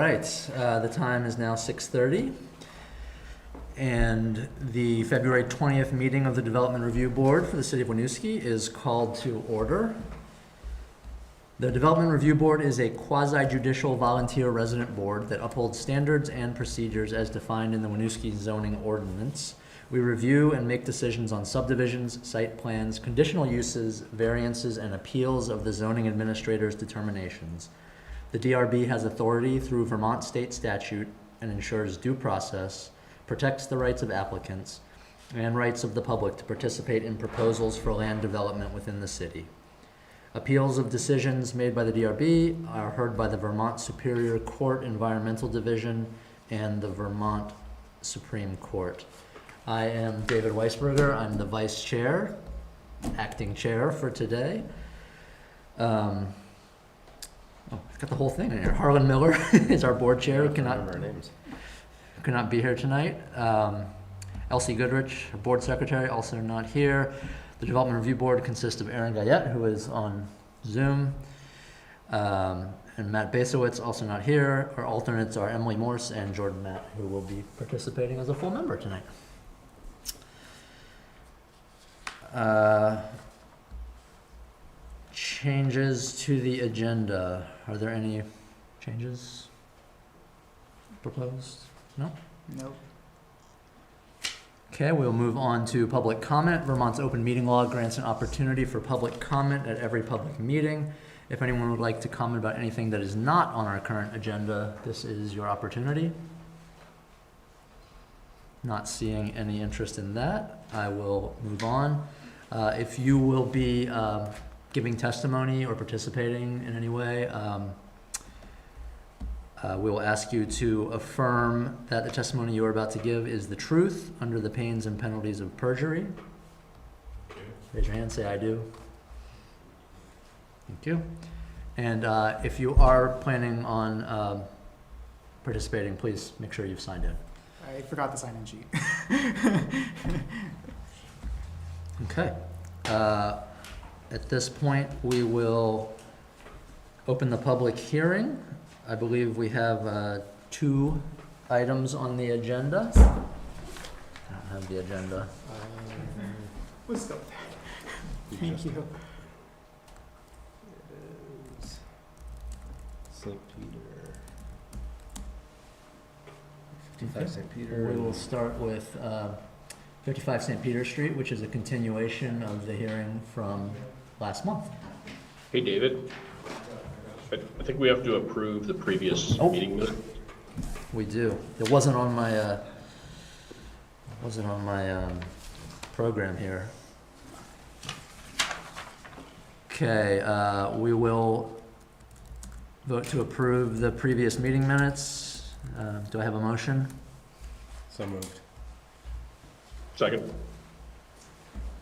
right, the time is now 6:30, and the February 20th meeting of the Development Review Board for the City of Winooski is called to order. The Development Review Board is a quasi-judicial volunteer resident board that upholds standards and procedures as defined in the Winooski zoning ordinance. We review and make decisions on subdivisions, site plans, conditional uses, variances, and appeals of the zoning administrator's determinations. The DRB has authority through Vermont state statute and ensures due process, protects the rights of applicants, and rights of the public to participate in proposals for land development within the city. Appeals of decisions made by the DRB are heard by the Vermont Superior Court Environmental Division and the Vermont Supreme Court. I am David Weisberger. I'm the vice chair, acting chair for today. I've got the whole thing in here. Harlan Miller is our board chair. Cannot be here tonight. Elsie Goodrich, board secretary, also not here. The Development Review Board consists of Aaron Guyette, who is on Zoom, and Matt Basowitz, also not here. Our alternates are Emily Morse and Jordan Matt, who will be participating as a full member tonight. Changes to the agenda. Are there any changes proposed? No? Nope. Okay, we'll move on to public comment. Vermont's open meeting law grants an opportunity for public comment at every public meeting. If anyone would like to comment about anything that is not on our current agenda, this is your opportunity. Not seeing any interest in that, I will move on. If you will be giving testimony or participating in any way, we will ask you to affirm that the testimony you are about to give is the truth under the pains and penalties of perjury. Raise your hand, say I do. Thank you. And if you are planning on participating, please make sure you've signed in. I forgot the sign-in sheet. Okay. At this point, we will open the public hearing. I believe we have 2 items on the agenda. I don't have the agenda. Let's go. Thank you. It is St. Peter. 55 St. Peter. We will start with 55 St. Peter Street, which is a continuation of the hearing from last month. Hey, David. I think we have to approve the previous meeting minutes. We do. It wasn't on my program here. Okay, we will vote to approve the previous meeting minutes. Do I have a motion? So moved. Second.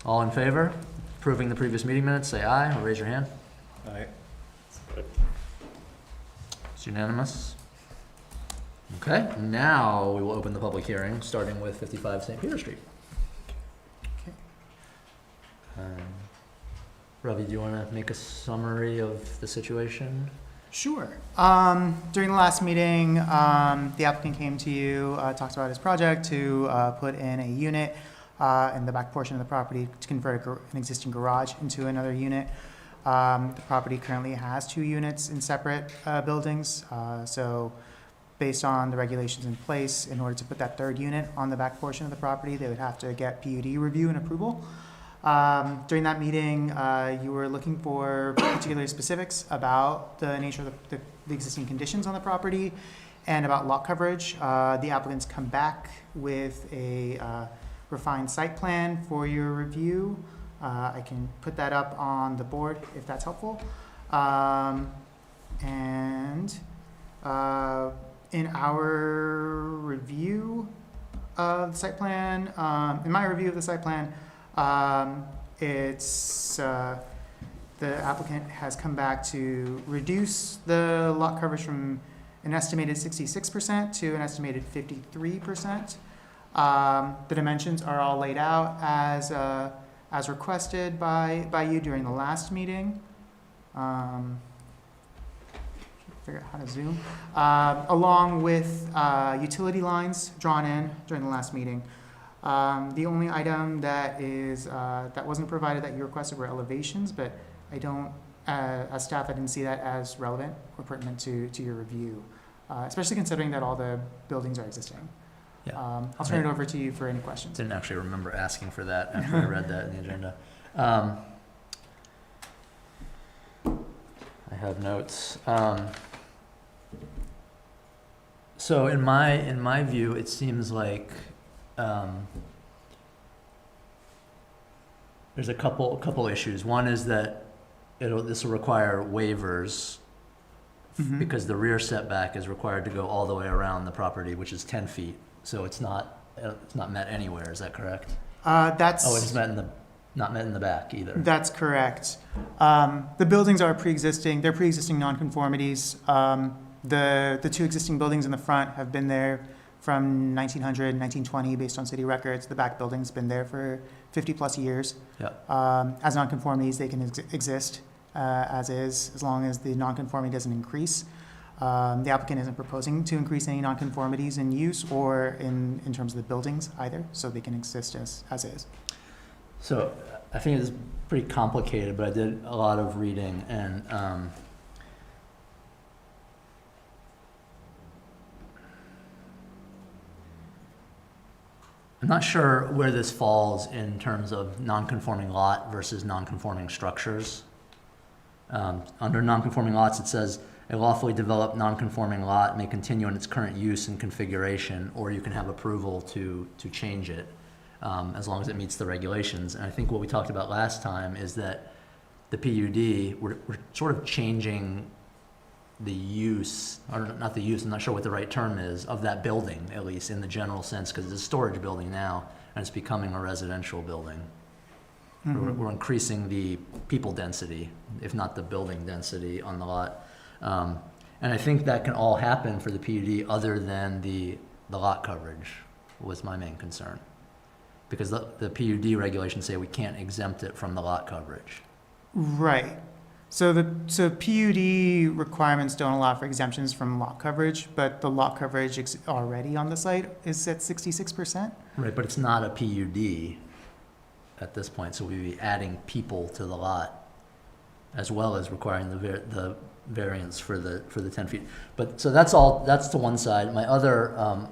All in favor? Approving the previous meeting minutes, say aye or raise your hand. Aye. It's unanimous. Okay, now we will open the public hearing, starting with 55 St. Peter Street. Okay. Ravi, do you want to make a summary of the situation? Sure. During the last meeting, the applicant came to you, talked about his project to put in a unit in the back portion of the property to convert an existing garage into another unit. The property currently has 2 units in separate buildings. So based on the regulations in place, in order to put that 3rd unit on the back portion of the property, they would have to get PUD review and approval. During that meeting, you were looking for particular specifics about the nature of the existing conditions on the property and about lot coverage. The applicants come back with a refined site plan for your review. I can put that up on the board if that's helpful. In our review of the site plan, in my review of the site plan, the applicant has come back to reduce the lot coverage from an estimated 66% to an estimated 53%. The dimensions are all laid out as requested by you during the last meeting. figure out how to zoom, along with utility lines drawn in during the last meeting. The only item that is, that wasn't provided that you requested were elevations, but I don't, as staff, I didn't see that as relevant or pertinent to your review, especially considering that all the buildings are existing. Yeah. I'll turn it over to you for any questions. Didn't actually remember asking for that after I read that in the agenda. I have notes. So in my view, it seems like there's a couple issues. One is that this will require waivers Mhm. because the rear setback is required to go all the way around the property, which is 10 feet. So it's not met anywhere. Is that correct? That's. Oh, it's not met in the back either. That's correct. The buildings are pre-existing, they're pre-existing nonconformities. The two existing buildings in the front have been there from 1900, 1920, based on city records. The back building's been there for 50-plus years. Yeah. As nonconformities, they can exist as is, as long as the nonconformity doesn't increase. The applicant isn't proposing to increase any nonconformities in use or in terms of the buildings either, so they can exist as is. So I think it's pretty complicated, but I did a lot of reading, and I'm not sure where this falls in terms of non-conforming lot versus non-conforming structures. Under non-conforming lots, it says a lawfully developed non-conforming lot may continue in its current use and configuration, or you can have approval to change it. As long as it meets the regulations. And I think what we talked about last time is that the PUD, we're sort of changing the use, or not the use, I'm not sure what the right term is, of that building, at least in the general sense, because it's a storage building now, and it's becoming a residential building. We're increasing the people density, if not the building density on the lot. And I think that can all happen for the PUD other than the lot coverage was my main concern. Because the PUD regulations say we can't exempt it from the lot coverage. Right. So PUD requirements don't allow for exemptions from lot coverage, but the lot coverage already on the site is at 66%. Right, but it's not a PUD at this point, so we'd be adding people to the lot as well as requiring the variance for the 10 feet. But, so that's to one side. My other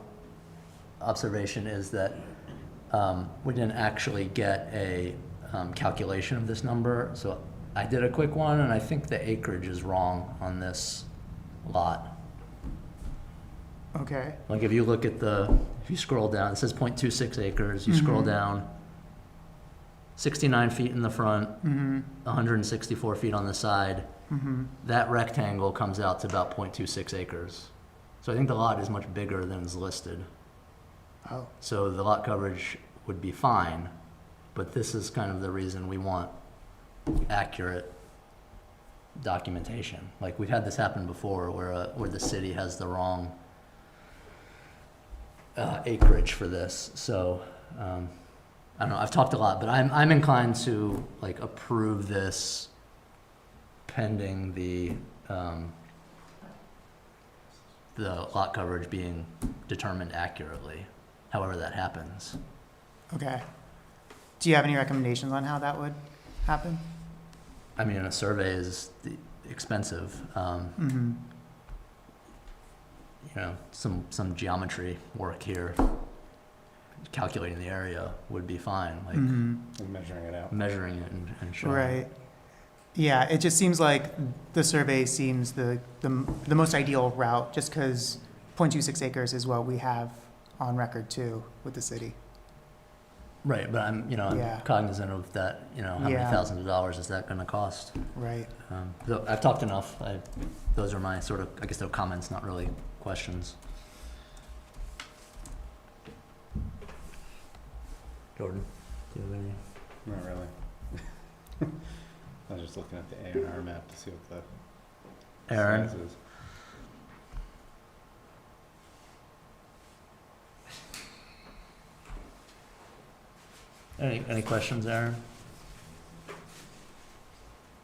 observation is that we didn't actually get a calculation of this number, so I did a quick one, and I think the acreage is wrong on this lot. Okay. Like if you look at if you scroll down, it says 0.26 acres, you scroll down, 69 feet in the front, 164 feet on the side, that rectangle comes out to about 0.26 acres. So I think the lot is much bigger than is listed. Oh. So the lot coverage would be fine, but this is kind of the reason we want accurate documentation. Like we've had this happen before where the city has the wrong acreage for this. So I don't know, I've talked a lot, but I'm inclined to like approve this pending the lot coverage being determined accurately, however that happens. Okay. Do you have any recommendations on how that would happen? I mean, a survey is expensive. You know, some geometry work here, calculating the area would be fine, like And measuring it out. measuring it and showing. Right. Yeah, it just seems like the survey seems the most ideal route, just because 0.26 acres is what we have on record too with the city. Right, but I'm Yeah. cognizant of that, how many Yeah. thousands of dollars is that gonna cost? Right. So I've talked enough. Those are my sort of, I guess they're comments, not really questions. Jordan, do you have any? Not really. I was just looking at the A&R map to see what the Aaron? size is. Any questions, Aaron?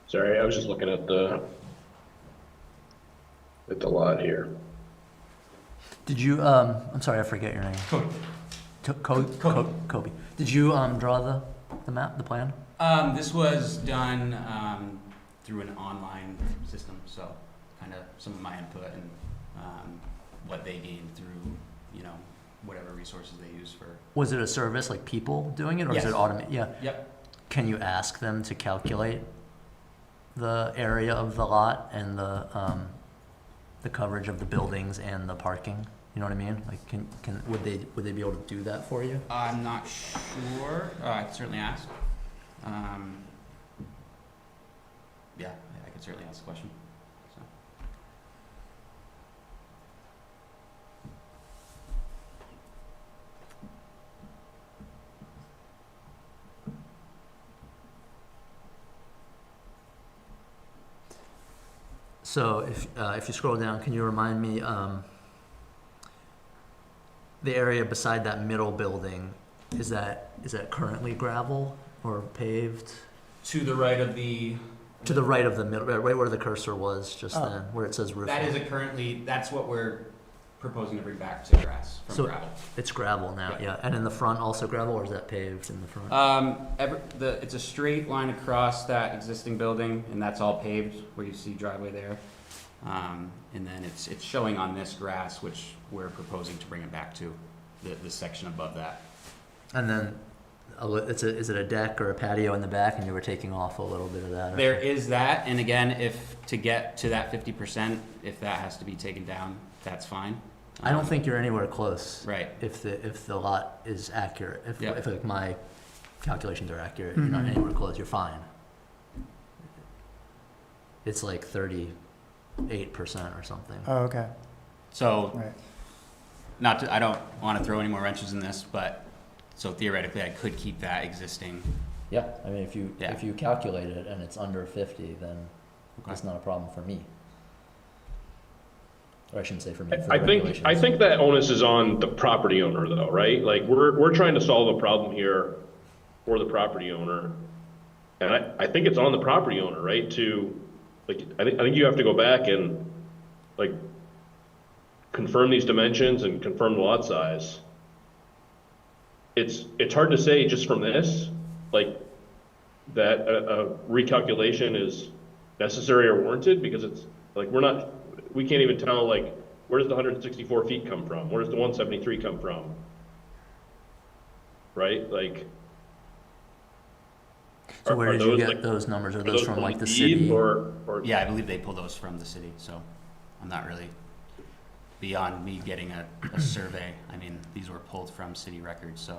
Sorry, I was just looking at the at the lot here. Did you, I'm sorry, I forget your name. Kobe. Did you, draw the map, the plan? This was done through an online system, so kind of some of my input and what they gained through, whatever resources they use for. Was it a service, like people doing it, or is Yes. it automated? Yeah. Yep. Can you ask them to calculate the area of the lot and the coverage of the buildings and the parking? You know what I mean? Like, would they be able to do that for you? I'm not sure. I could certainly ask. Yeah, I could certainly ask the question. So. So if you scroll down, can you remind me, the area beside that middle building, is that currently gravel or paved? To the right of the. To the right of the middle, right where the cursor was just Oh. then, where it says roof. That is that's what we're proposing to bring back to grass from So- gravel. It's gravel now, Yeah. yeah. And in the front also gravel, or is that paved in the front? It's a straight line across that existing building, and that's all paved where you see driveway there. And then it's showing on this grass, which we're proposing to bring it back to the section above that. And then is it a deck or a patio in the back, and you were taking off a little bit of that? or There something? is that, and again, if to get to that 50%, if that has to be taken down, that's fine. I don't think you're anywhere close. Right. If the lot is accurate, Yeah. if like my calculations are accurate, you're not Mhm. anywhere close, you're fine. It's like 38% or something. Oh, okay, So right. I don't want to throw any more wrenches in this, but so theoretically, I could keep that existing. Yeah, I mean, if Yeah. you calculate it and it's under 50, then Okay. it's not a problem for me. Or I shouldn't say for me, for I the think regulations. that onus is on the property owner though, right? Like, we're trying to solve a problem here for the property owner. And I think it's on the property owner, right, to, like, I think you have to go back and, like, confirm these dimensions and confirm the lot size. It's hard to say just from this, like, that a recalculation is necessary or warranted, because it's, like, we can't even tell, like, where does the 164 feet come from? Where does the 173 come from? Right, like. So where are did you those, get like, those numbers? Are are those from from like the deed city? Or Yeah, I believe they pull those from the city, so I'm not really beyond me getting a survey. I mean, these were pulled from city records, so.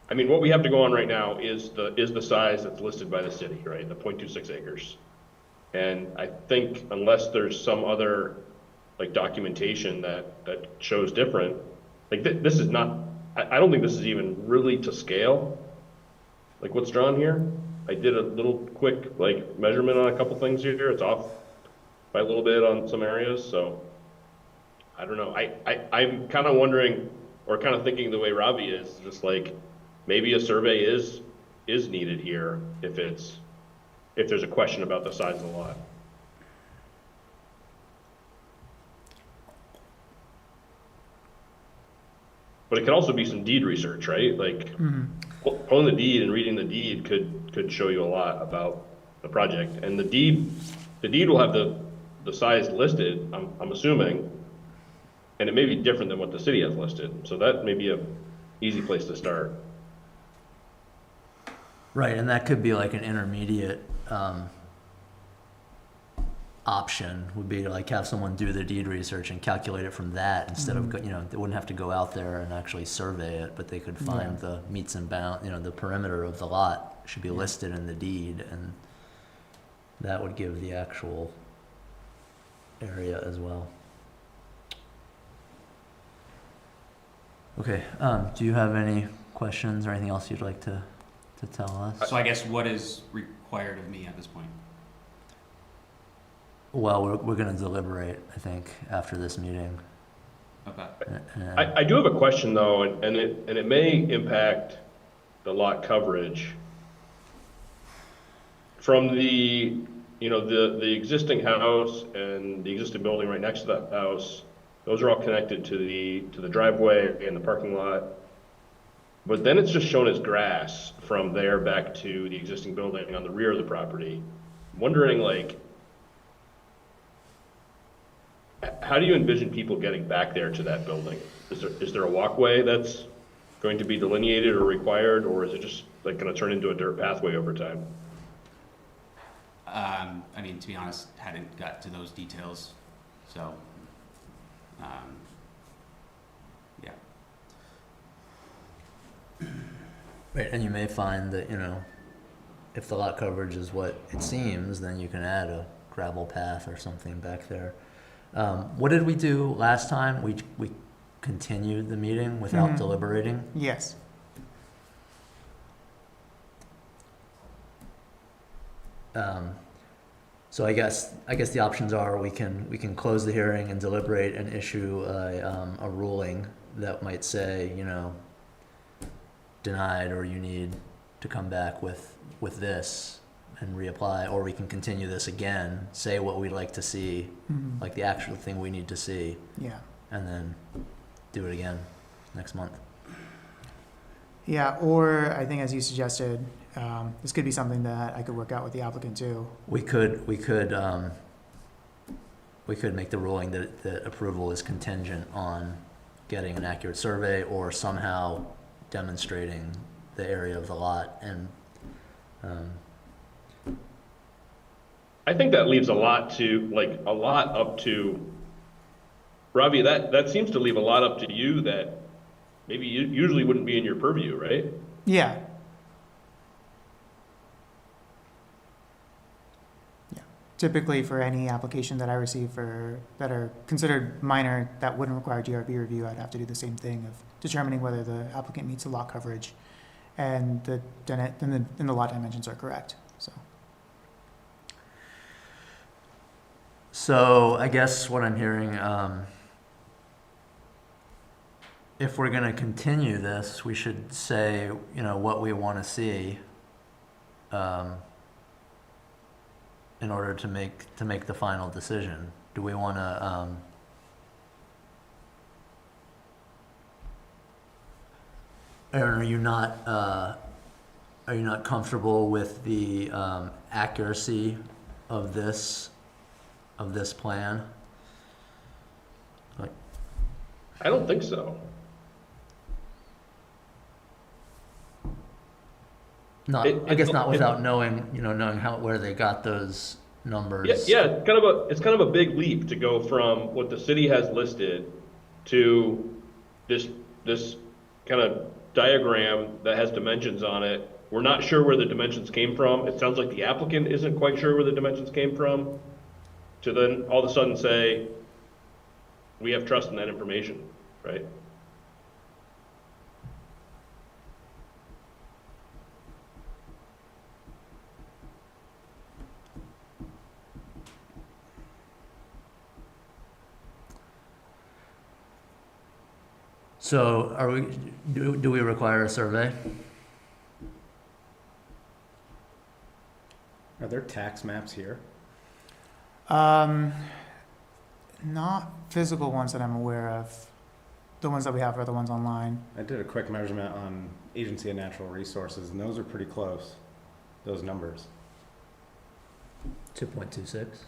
I mean, what we have to go on right now is the size that's listed by the city, right, the 0.26 acres. And I think unless there's some other, like, documentation that shows different, like, this is not, I don't think this is even really to scale, like what's drawn here. I did a little quick, like, measurement on a couple things here. It's off by a little bit on some areas, so I don't know. I'm kind of wondering, or kind of thinking the way Robbie is, just like, maybe a survey is needed here if there's a question about the size of the lot. But it could also be some deed research, right? Like, pulling the deed and reading the deed could show you a lot about the project. And the deed will have the size listed, I'm assuming, and it may be different than what the city has listed. So that may be a easy place to start. Right, and that could be like an intermediate option, would be to like have someone do the deed research and calculate it from that instead of, they wouldn't have to go out there and actually survey it, but they could find the meets and bounds, the perimeter of the lot should be listed in the deed, and that would give the actual area as well. Okay, do you have any questions or anything else you'd like to tell us? So I guess what is required of me at this point? Well, we're gonna deliberate, I think, after this meeting. Okay. I do have a question though, and it may impact the lot coverage. From the you know, the existing house and the existing building right next to that house, those are all connected to the driveway and the parking lot. But then it's just shown as grass from there back to the existing building on the rear of the property. I'm wondering, like, how do you envision people getting back there to that building? Is there a walkway that's going to be delineated or required, or is it just like gonna turn into a dirt pathway over time? I mean, to be honest, hadn't got to those details, so, yeah. Right, and you may find that, you know, if the lot coverage is what it seems, then you can add a gravel path or something back there. What did we do last time? We continued the meeting without Mhm. deliberating? Yes. So I guess the options are we can close the hearing and deliberate and issue a ruling that might say, you know, denied, or you need to come back with this and reapply, or we can continue this again, say what we'd like to see, Mhm. like the actual thing we need to see, Yeah. and then do it again next month. Yeah, or I think as you suggested, this could be something that I could work out with the applicant too. We could make the ruling that approval is contingent on getting an accurate survey or somehow demonstrating the area of the lot, and I think that leaves a lot up to, Ravi, that seems to leave a lot up to you that maybe usually wouldn't be in your purview, right? Yeah. Yeah. Typically, for any application that I receive that are considered minor, that wouldn't require GRB review, I'd have to do the same thing of determining whether the applicant meets the lot coverage and the lot dimensions are correct, so. so I guess what I'm hearing, if we're gonna continue this, we should say, you know, what we wanna see, in order to make the final decision. Do we wanna, Aaron, are you not comfortable with the, accuracy of this plan? Like, I don't think so. not, It- I guess it- not it- without knowing where they got those numbers. Yeah, it's kind of a big leap to go from what the city has listed to this kind of diagram that has dimensions on it. We're not sure where the dimensions came from. It sounds like the applicant isn't quite sure where the dimensions came from. To then all of a sudden say, we have trust in that information, right? So do we require a survey? Are there tax maps here? Not physical ones that I'm aware of. The ones that we have are the ones online. I did a quick measurement on Agency of Natural Resources, and those are pretty close, those numbers. 2.26?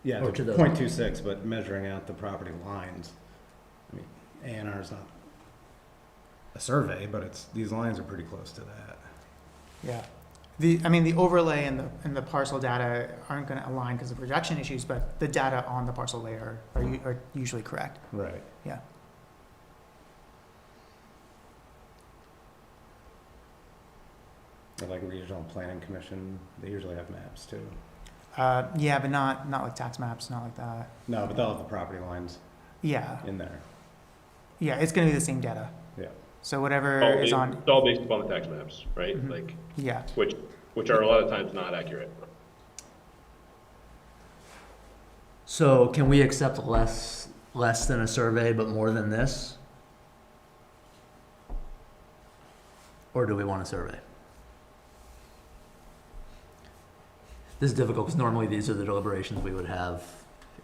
Yeah, Or the to the- 0.26, but measuring out the property lines. I mean, A&R is not a survey, but these lines are pretty close to that. Yeah. The overlay and the parcel data aren't gonna align because of projection issues, but the data on the parcel layer are usually correct. Right. Yeah. Or like Regional Planning Commission, they usually have maps too. Yeah, but not like tax maps, not like that. No, but they'll have the property lines Yeah. in there. Yeah, it's gonna be the same data. Yeah. So whatever Oh, is on, it's all based upon the tax maps, right? Mhm. Like, yeah. which are a lot of times not accurate. So can we accept less than a survey, but more than this? Or do we want a survey? This is difficult because normally these are the deliberations we would have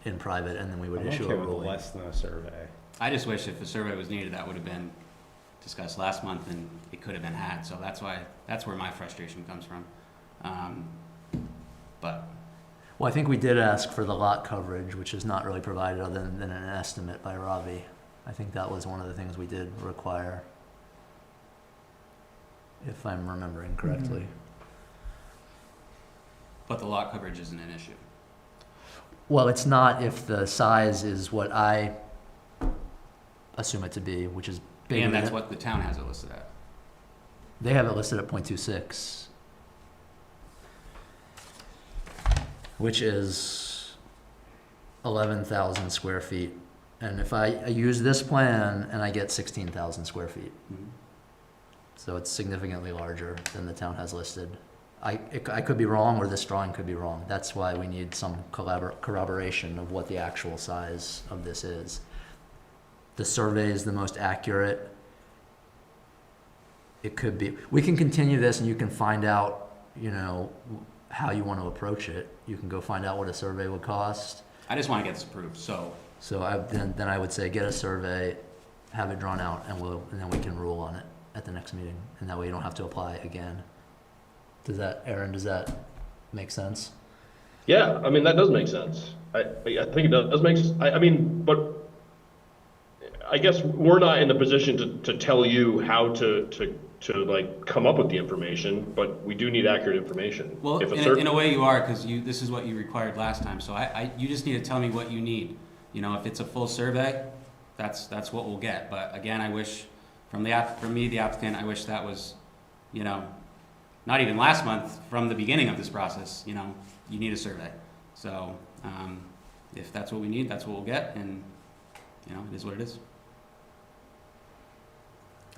in private, and then we would I'm issue okay a with ruling. less than a survey. I just wish if a survey was needed, that would have been discussed last month and it could have been had, so that's where my frustration comes from. But, Well, I think we did ask for the lot coverage, which is not really provided other than an estimate by Ravi. I think that was one of the things we did require, if I'm remembering correctly. but the lot coverage isn't an issue. Well, it's not if the size is what I assume it to be, which is bigger And that's than, what the town has it listed at. they have it listed at 0.26, which is 11,000 square feet. And if I use this plan and I get 16,000 square feet, so it's significantly larger than the town has listed. I could be wrong, or this drawing could be wrong. That's why we need some corroboration of what the actual size of this is. The survey is the most accurate. It could be, we can continue this and you can find out, you know, how you want to approach it. You can go find out what a survey would cost. I just want to get this approved, so So then I would say get a survey, have it drawn out, and then we can rule on it at the next meeting. And that way you don't have to apply again. Aaron, does that make sense? Yeah, I mean, that does make sense. I think it does make, I mean, but I guess we're not in the position to tell you how to like come up with the information, but we do need accurate information. well, If a in a way you are, because this is what you required last time, so you just need to tell me what you need. You know, if it's a full survey, that's what we'll get, but again, I wish, from the applicant, I wish that was, you know, not even last month, from the beginning of this process, you know, you need a survey. So, if that's what we need, that's what we'll get, and, you know, it is what it is.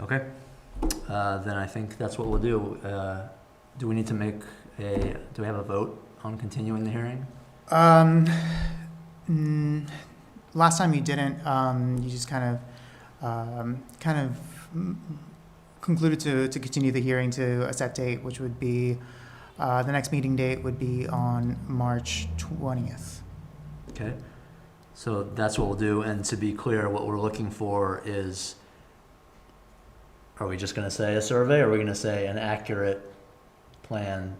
Okay. Then I think that's what we'll do. Do we need to do we have a vote on continuing the hearing? Last time you didn't, you just kind of concluded to continue the hearing to a set date, which would be, the next meeting date would be on March 20th. Okay. So that's what we'll do. And to be clear, what we're looking for is, are we just going to say a survey, or are we going to say an accurate plan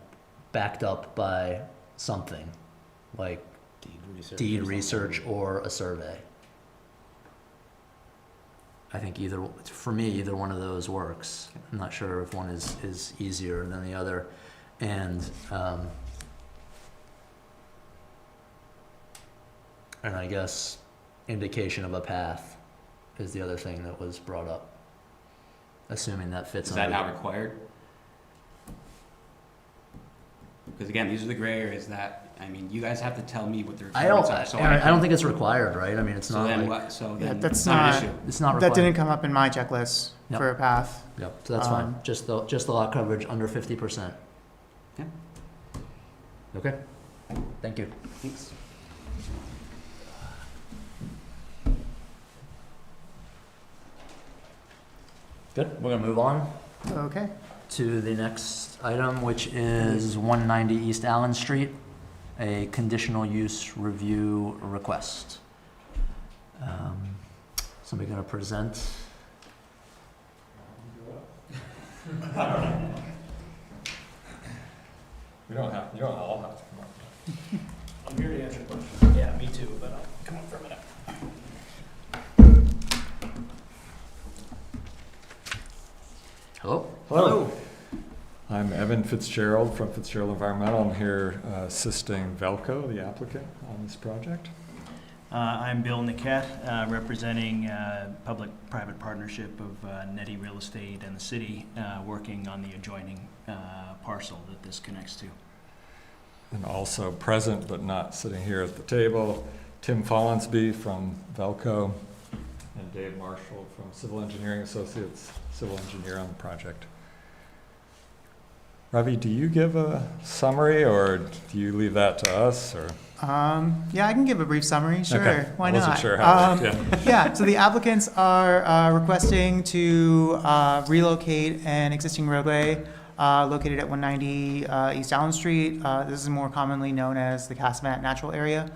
backed up by something like deed research or a survey? I think for me, either one of those works. I'm not sure if one is easier than the other. And I guess indication of a path is the other thing that was brought up. Assuming that fits. Is that not required? Because again, these are the gray areas that, I mean, you guys have to tell me what the requirements are. So I don't think it's required, right? I mean, it's not like, That's not an issue. it's not required. That didn't come up in my checklist Yep. for a path. Yep, so that's fine. Just the lot coverage under 50%. Yeah. Okay, thank you. Thanks. Good, we're gonna move on Okay. to the next item, which is 190 East Allen Street, a conditional use review request. Somebody gonna present? You don't all have to come up. I'm here to answer questions. Yeah, me too, but I'll come up for a minute. Hello? Hello. I'm Evan Fitzgerald from Fitzgerald Environmental. I'm here assisting Velco, the applicant, on this project. I'm Bill Niket, representing public-private partnership of Netty Real Estate and the city, working on the adjoining parcel that this connects to. And also present, but not sitting here at the table, Tim Follansby from Velco and Dave Marshall from Civil Engineering Associates, civil engineer on the project. Ravi, do you give a summary, or do you leave that to us, or? Yeah, I can give a brief summary. Sure, Okay. why I not? wasn't sure how to, yeah. Yeah, so the applicants are requesting to relocate an existing roadway located at 190 East Allen Street. This is more commonly known as the Casamat Natural Area.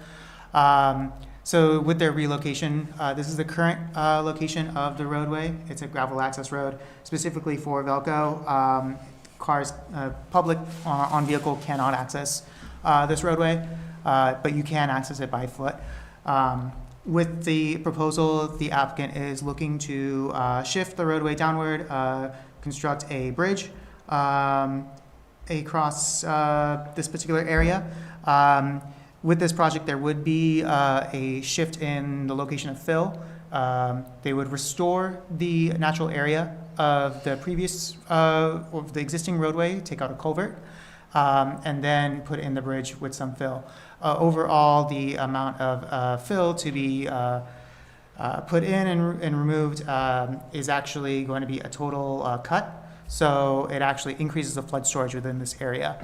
So with their relocation, this is the current location of the roadway. It's a gravel access road specifically for Velco. Cars, public on vehicle cannot access this roadway, but you can access it by foot. With the proposal, the applicant is looking to shift the roadway downward, construct a bridge across this particular area. With this project, there would be a shift in the location of fill. They would restore the natural area of the previous, of the existing roadway, take out a culvert, and then put in the bridge with some fill. Overall, the amount of fill to be put in and removed is actually going to be a total cut. So it actually increases the flood storage within this area.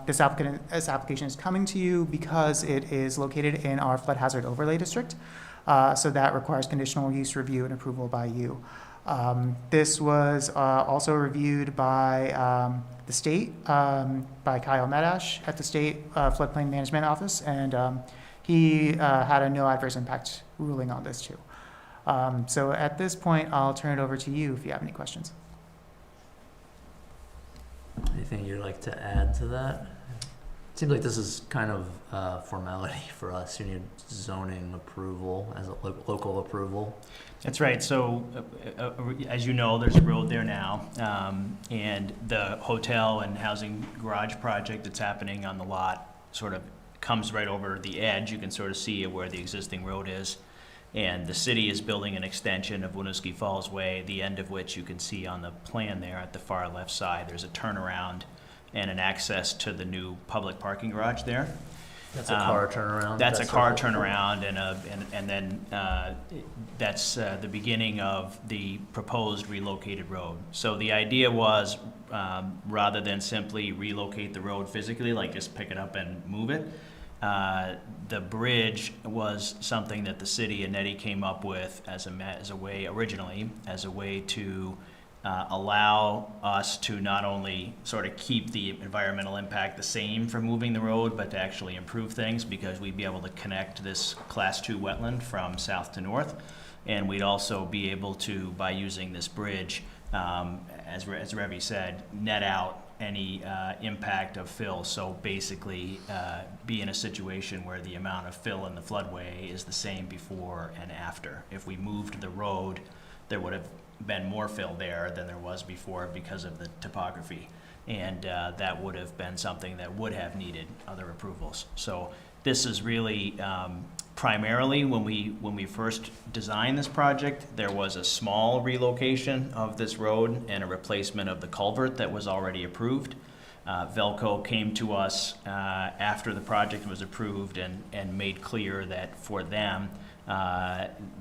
This application is coming to you because it is located in our flood hazard overlay district. So that requires conditional use review and approval by you. This was also reviewed by the state, by Kyle Medash at the state floodplain management office, and he had a no adverse impact ruling on this too. So at this point, I'll turn it over to you if you have any questions. Anything you'd like to add to that? Seems like this is kind of formality for us. You need zoning approval as a local approval. That's right. So, as you know, there's a road there now, and the hotel and housing garage project that's happening on the lot sort of comes right over the edge. You can sort of see where the existing road is. And the city is building an extension of Winooski Falls Way, the end of which you can see on the plan there at the far left side. There's a turnaround and an access to the new public parking garage there. That's a car turnaround? That's a car turnaround, and then that's the beginning of the proposed relocated road. So the idea was, rather than simply relocate the road physically, like just pick it up and move it, the bridge was something that the city and Nettie came up with as a way to allow us to not only sort of keep the environmental impact the same for moving the road, but to actually improve things, because we'd be able to connect this Class 2 wetland from south to north. And we'd also be able to, by using this bridge, as Revy said, net out any impact of fill. So basically be in a situation where the amount of fill in the floodway is the same before and after. If we moved the road, there would have been more fill there than there was before because of the topography. And that would have been something that would have needed other approvals. So this is really primarily when we first designed this project, there was a small relocation of this road and a replacement of the culvert that was already approved. Velco came to us after the project was approved and made clear that for them,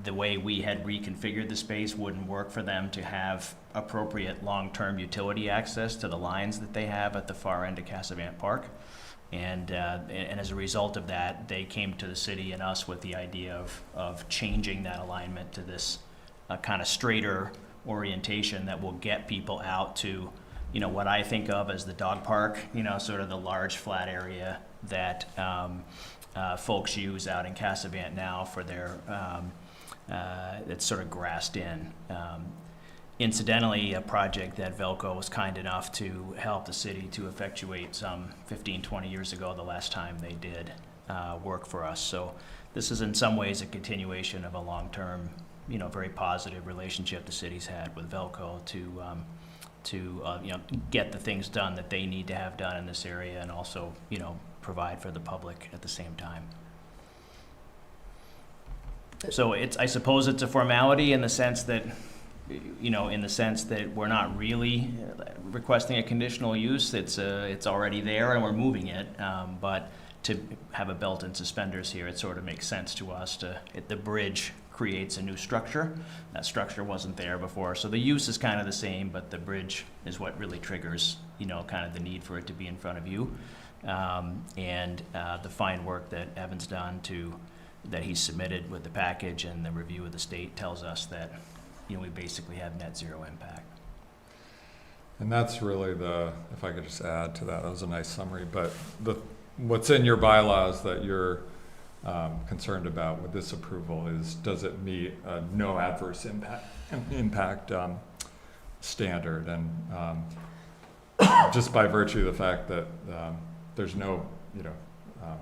the way we had reconfigured the space wouldn't work for them to have appropriate long-term utility access to the lines that they have at the far end of Cassavant Park. And as a result of that, they came to the city and us with the idea of changing that alignment to this kind of straighter orientation that will get people out to, what I think of as the dog park, sort of the large flat area that folks use out in Cassavant now for their, it's sort of grassed in. Incidentally, a project that Velco was kind enough to help the city to effectuate some 15, 20 years ago, the last time they did work for us. So this is in some ways a continuation of a long-term, very positive relationship the city's had with Velco to get the things done that they need to have done in this area, and also, provide for the public at the same time. So I suppose it's a formality in the sense that, we're not really requesting a conditional use. It's already there and we're moving it. But to have a belt and suspenders here, it sort of makes sense to us the bridge creates a new structure. That structure wasn't there before. So the use is kind of the same, but the bridge is what really triggers, kind of the need for it to be in front of you. And the fine work that Evan's done that he's submitted with the package and the review of the state tells us that we basically have net zero impact. And that's really if I could just add to that, that was a nice summary, but what's in your bylaws that you're concerned about with this approval is, does it meet a no adverse impact standard? And just by virtue of the fact that there's no,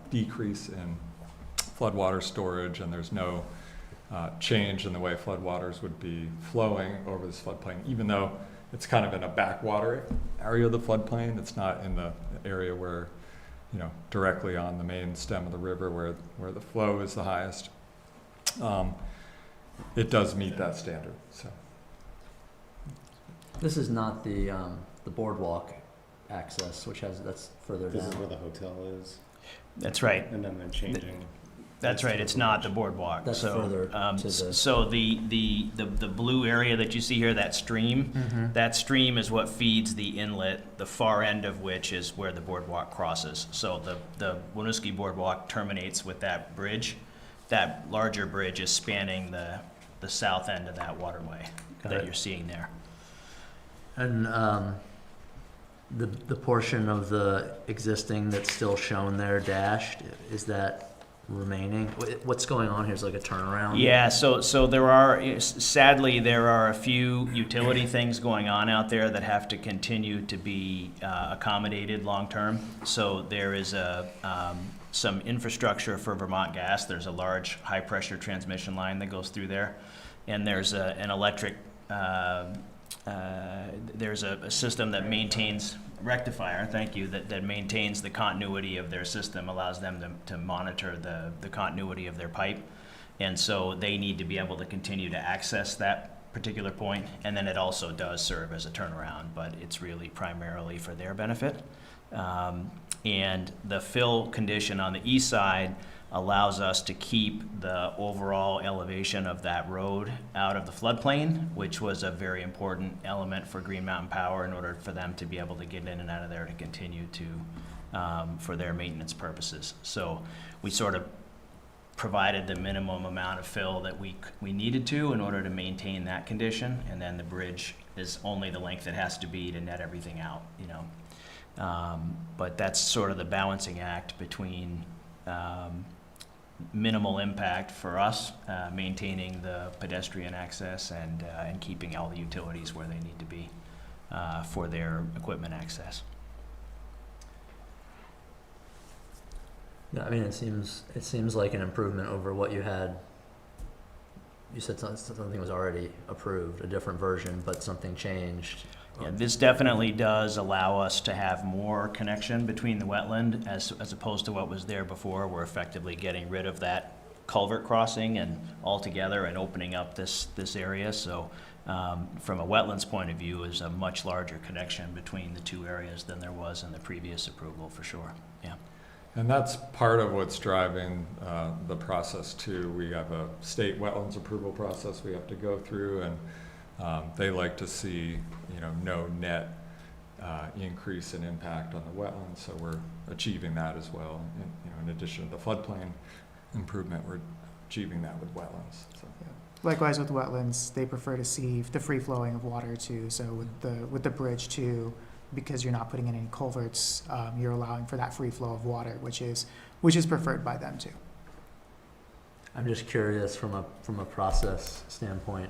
decrease in floodwater storage, and there's no change in the way floodwaters would be flowing over this floodplain, even though it's kind of in a backwater area of the floodplain. It's not in the area where, directly on the main stem of the river where the flow is the highest. It does meet that standard, so. This is not the boardwalk access, that's further This is down. where the hotel is, That's right. and then they're changing. That's right, it's not the boardwalk. That's further to the- So the blue area that you see here, that stream, that stream is what feeds the inlet, the far end of which is where the boardwalk crosses. So the Winooski boardwalk terminates with that bridge. That larger bridge is spanning the south end of that waterway Got that it. you're seeing there. And the portion of the existing that's still shown there dashed, is that remaining? What's going on here? Is like a turnaround? Yeah, so there are, sadly, there are a few utility things going on out there that have to continue to be accommodated long-term. So there is some infrastructure for Vermont Gas. There's a large high-pressure transmission line that goes through there. And there's an electric, there's a system that maintains, rectifier, thank you, that maintains the continuity of their system, allows them to monitor the continuity of their pipe. And so they need to be able to continue to access that particular point. And then it also does serve as a turnaround, but it's really primarily for their benefit. And the fill condition on the east side allows us to keep the overall elevation of that road out of the floodplain, which was a very important element for Green Mountain Power in order for them to be able to get in and out of there to continue to, for their maintenance purposes. So we sort of provided the minimum amount of fill that we needed to in order to maintain that condition, and then the bridge is only the length it has to be to net everything out, but that's sort of the balancing act between minimal impact for us, maintaining the pedestrian access and keeping all the utilities where they need to be for their equipment access. Yeah, I mean, it seems like an improvement over what you had. You said something was already approved, a different version, but something changed. Yeah, this definitely does allow us to have more connection between the wetland as opposed to what was there before. We're effectively getting rid of that culvert crossing and altogether and opening up this area. So from a wetlands point of view, is a much larger connection between the two areas than there was in the previous approval, for sure. Yeah. And that's part of what's driving the process too. We have a state wetlands approval process we have to go through, and they like to see, no net increase in impact on the wetlands. So we're achieving that as well. And, in addition to the floodplain improvement, we're achieving that with wetlands. So. Likewise with wetlands, they prefer to see the free flowing of water too. So with the bridge too, because you're not putting in any culverts, you're allowing for that free flow of water, which is preferred by them too. I'm just curious from a process standpoint.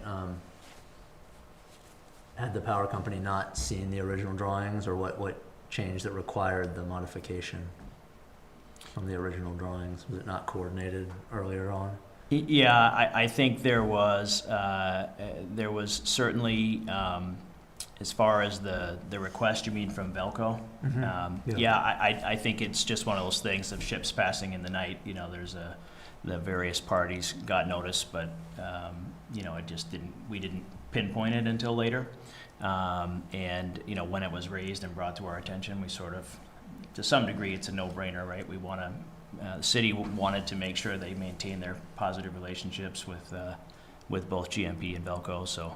Had the power company not seen the original drawings, or what changed that required the modification from the original drawings? Was it not coordinated earlier on? Yeah, I think there was certainly, as far as the request, you mean from Velco? I think it's just one of those things of ships passing in the night. There's the various parties got notice, but we didn't pinpoint it until later. And when it was raised and brought to our attention, we sort of, to some degree, it's a no-brainer, right? We want to, the city wanted to make sure they maintain their positive relationships with both GMP and Velco, so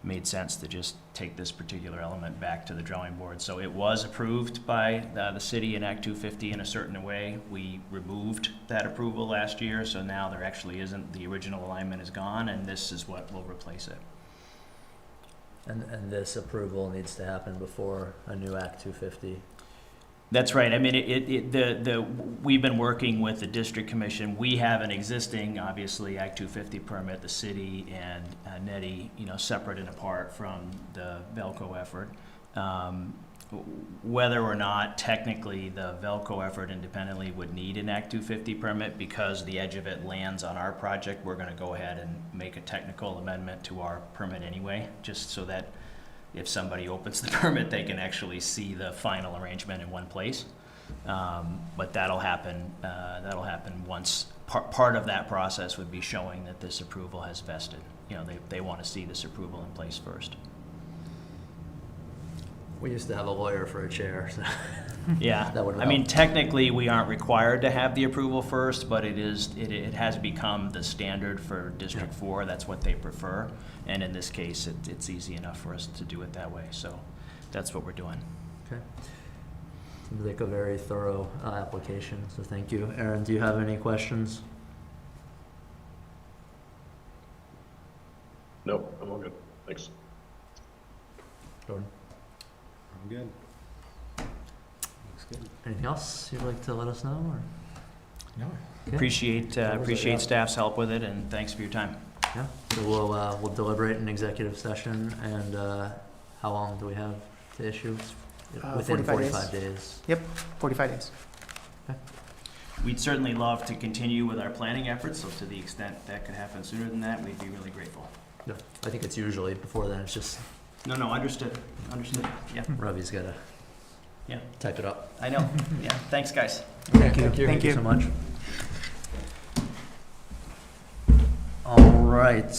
it made sense to just take this particular element back to the drawing board. So it was approved by the city in Act 250 in a certain way. We removed that approval last year, so now there actually isn't, the original alignment is gone, and this is what will replace it. And this approval needs to happen before a new Act 250. That's right. I mean, we've been working with the district commission. We have an existing, obviously, Act 250 permit, the city and NETI, separate and apart from the Velco effort. Whether or not technically the Velco effort independently would need an Act 250 permit because the edge of it lands on our project, we're gonna go ahead and make a technical amendment to our permit anyway, just so that if somebody opens the permit, they can actually see the final arrangement in one place. But that'll happen once, part of that process would be showing that this approval has vested. They wanna see this approval in place first. We used to have a lawyer for a chair, so. Yeah, That would I mean, help. technically, we aren't required to have the approval first, but it has become the standard for District 4, that's what they prefer. And in this case, it's easy enough for us to do it that way, so that's what we're doing. Okay. Seems like a very thorough application, so thank you. Aaron, do you have any questions? Nope, I'm all good. Thanks. Jordan? I'm good. Looks good. Anything else you'd like to let us know, or? No. Okay. Appreciate That was it, yeah. staff's help with it, and thanks for your time. Yeah, so we'll deliberate in executive session, and how long do we have to issue? Within 45 days. 45 days. We'd certainly love to continue with our planning efforts, so to the extent that could happen sooner than that, we'd be really grateful. Yeah, I think it's usually before then, it's just No, understood, yeah, Ravi's gotta Yeah. type it up. I know, yeah, thanks, guys. Thank you. Thank Thank you you. so much. All right.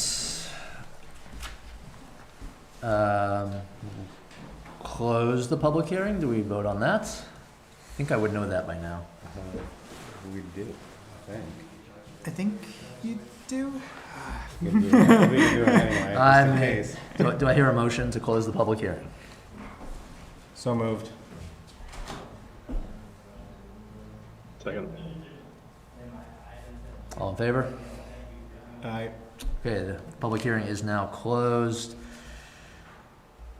Close the public hearing. Do we vote on that? I think I would know that by now. We did, I think. I think you do. We can do it anyway, just in case. Do I hear a motion to close the public hearing? So moved. Second. All in favor? Aye. Okay, the public hearing is now closed.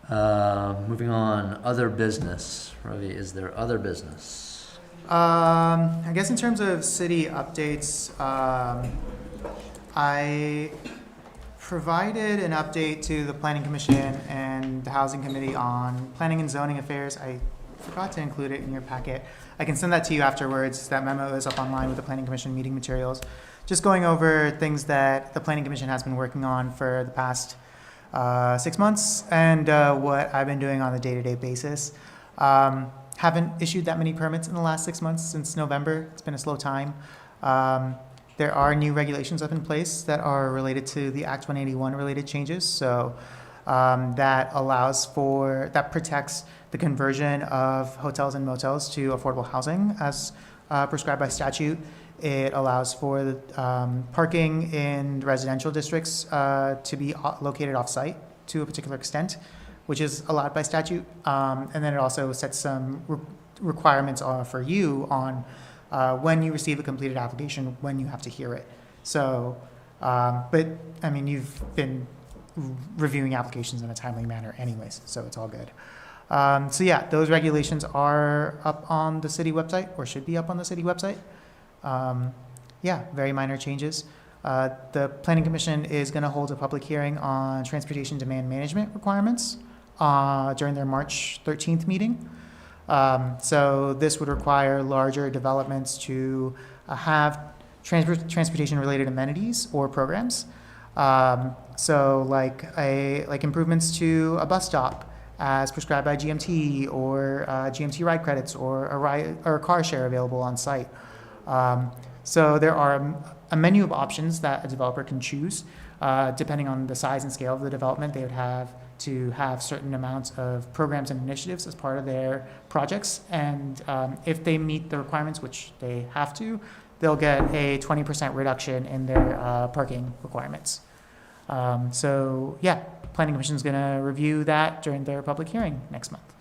Moving on, other business. Ravi, is there other business? I guess in terms of city updates, I provided an update to the Planning Commission and the Housing Committee on planning and zoning affairs. I forgot to include it in your packet. I can send that to you afterwards. That memo is up online with the Planning Commission meeting materials. Just going over things that the Planning Commission has been working on for the past 6 months and what I've been doing on a day-to-day basis. Haven't issued that many permits in the last 6 months since November. It's been a slow time. There are new regulations up in place that are related to the Act 181 related changes. So that protects the conversion of hotels and motels to affordable housing as prescribed by statute. It allows for parking in residential districts to be located off-site to a particular extent, which is allowed by statute. And then it also sets some requirements for you on when you receive a completed application, when you have to hear it. So, but I mean, you've been reviewing applications in a timely manner anyways, so it's all good. So yeah, those regulations are up on the city website, or should be up on the city website. Yeah, very minor changes. The Planning Commission is going to hold a public hearing on transportation demand management requirements during their March 13th meeting. So this would require larger developments to have transportation-related amenities or programs. So like improvements to a bus stop as prescribed by GMT, or GMT ride credits, or a car share available on site. So there are a menu of options that a developer can choose. Depending on the size and scale of the development, they would have to have certain amounts of programs and initiatives as part of their projects. And if they meet the requirements, which they have to, they'll get a 20% reduction in their parking requirements. So yeah, Planning Commission is going to review that during their public hearing next month.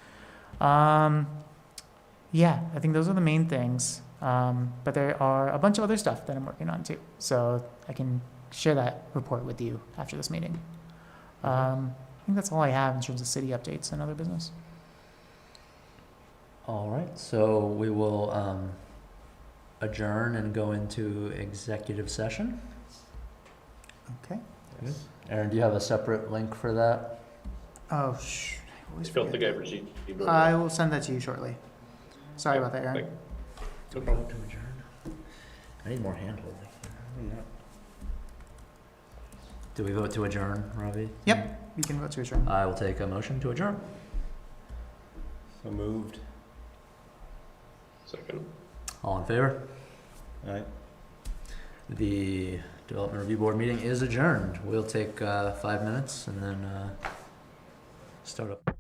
Yeah, I think those are the main things. But there are a bunch of other stuff that I'm working on too. So I can share that report with you after this meeting. think that's all I have in terms of city updates and other business. All right, so we will adjourn and go into executive session. Okay. Aaron, do you have a separate link for that? Oh, I I always don't forget think I've that. received. I will send that to you shortly. Sorry about that, Aaron. Thank- Do we vote to adjourn? I need more hand holding. Do we vote to adjourn, Ravi? Yep, you can vote to adjourn. I will take a motion to adjourn. So moved. Second. All in favor? Aye. The Development Review Board meeting is adjourned. We'll take 5 minutes and then start up.